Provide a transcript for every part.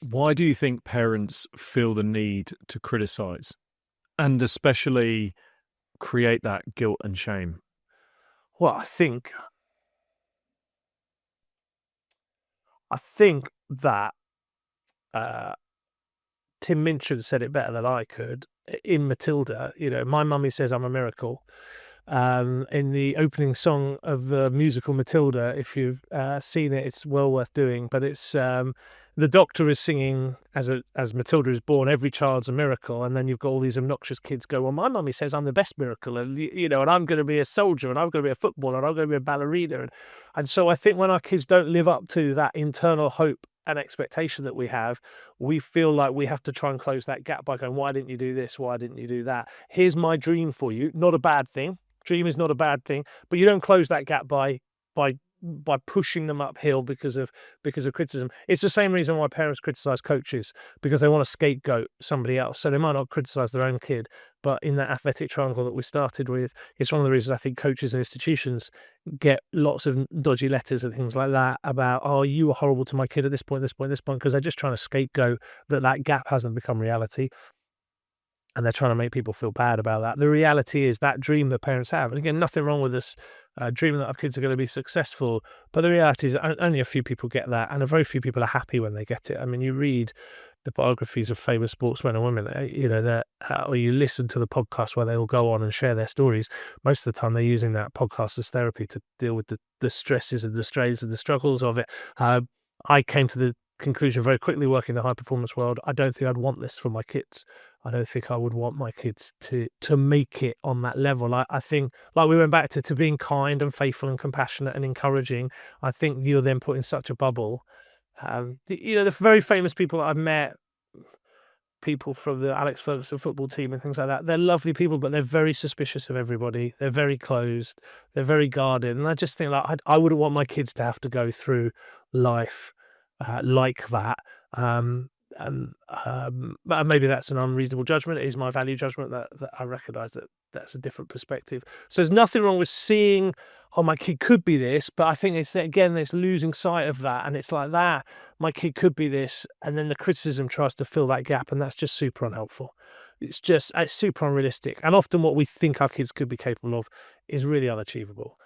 Why do you think parents feel the need to criticize and especially create that guilt and shame? Well, I think that uh, Tim Minchin said it better than I could in Matilda. My mummy says I'm a miracle. In the opening song of the musical Matilda, if you've seen it, it's well worth doing. But it's the doctor is singing as Matilda is born, every child's a miracle, and then you've got all these obnoxious kids go, well, my mummy says I'm the best miracle, and and I'm going to be a soldier, and I'm going to be a footballer, and I'm going to be a ballerina, and so I think when our kids don't live up to that internal hope and expectation that we have, we feel like we have to try and close that gap by going, why didn't you do this? Why didn't you do that? Here's my dream for you. Not a bad thing. Dream is not a bad thing, but you don't close that gap by by pushing them uphill because of criticism. It's the same reason why parents criticize coaches, because they want to scapegoat somebody else. So they might not criticize their own kid, but in that athletic triangle that we started with, it's one of the reasons I think coaches and institutions get lots of dodgy letters and things like that about, oh, you were horrible to my kid at this point, this point, this point, because they're just trying to scapegoat that gap hasn't become reality. And they're trying to make people feel bad about that. The reality is that dream that parents have, and again, nothing wrong with this dreaming that our kids are going to be successful, but the reality is only a few people get that, and a very few people are happy when they get it. I mean, you read the biographies of famous sportsmen and women, or you listen to the podcast where they all go on and share their stories. Most of the time, they're using that podcast as therapy to deal with the stresses and the strains and the struggles of it. I came to the conclusion very quickly working in the high performance world. I don't think I'd want this for my kids. I don't think I would want my kids to make it on that level. I think, like we went back to being kind and faithful and compassionate and encouraging. I think you're then put in such a bubble. The very famous people that I've met, people from the Alex Ferguson football team and things like that, they're lovely people, but they're very suspicious of everybody. They're very closed. They're very guarded. And I just think, like, I wouldn't want my kids to have to go through life like that. But maybe that's an unreasonable judgment. It is my value judgment that I recognise that that's a different perspective. So there's nothing wrong with seeing, oh, my kid could be this, but I think it's losing sight of that, and it's like that. My kid could be this, and then the criticism tries to fill that gap, and that's just super unhelpful. It's super unrealistic, and often what we think our kids could be capable of is really unachievable.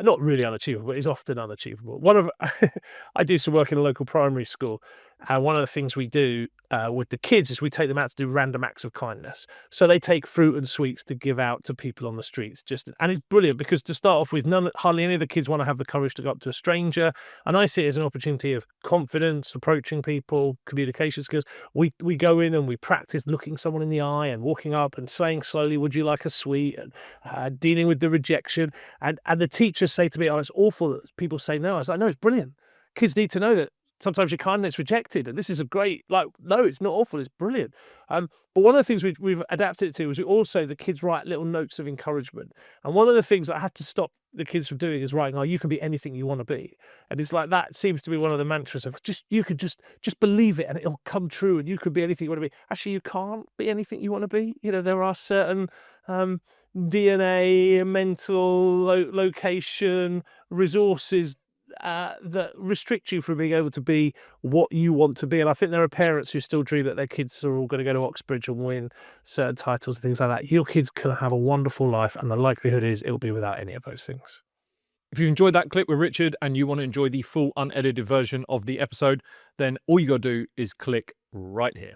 Not really unachievable, but is often unachievable. I do some work in a local primary school, and one of the things we do with the kids is we take them out to do random acts of kindness. So they take fruit and sweets to give out to people on the streets. And it's brilliant because, to start off with, hardly any of the kids want to have the courage to go up to a stranger, and I see it as an opportunity of confidence, approaching people, communication skills. We go in and we practice looking someone in the eye and walking up and saying slowly, "Would you like a sweet?" and dealing with the rejection. And the teachers say to me, "Oh, it's awful that people say no." I was like, "No, it's brilliant. Kids need to know that sometimes your kindness rejected, and this is a great, like, no, it's not awful, it's brilliant." But one of the things we've adapted it to is also the kids write little notes of encouragement. And one of the things that I had to stop the kids from doing is writing, "Oh, you can be anything you want to be." And it's like that seems to be one of the mantras of you could just believe it and it'll come true, and you could be anything you want to be. Actually, you can't be anything you want to be. There are certain DNA, mental location, resources that restrict you from being able to be what you want to be. And I think there are parents who still dream that their kids are all going to go to Oxbridge and win certain titles and things like that. Your kids can have a wonderful life, and the likelihood is it'll be without any of those things. If you enjoyed that clip with Richard and you want to enjoy the full unedited version of the episode, then all you got to do is click right here.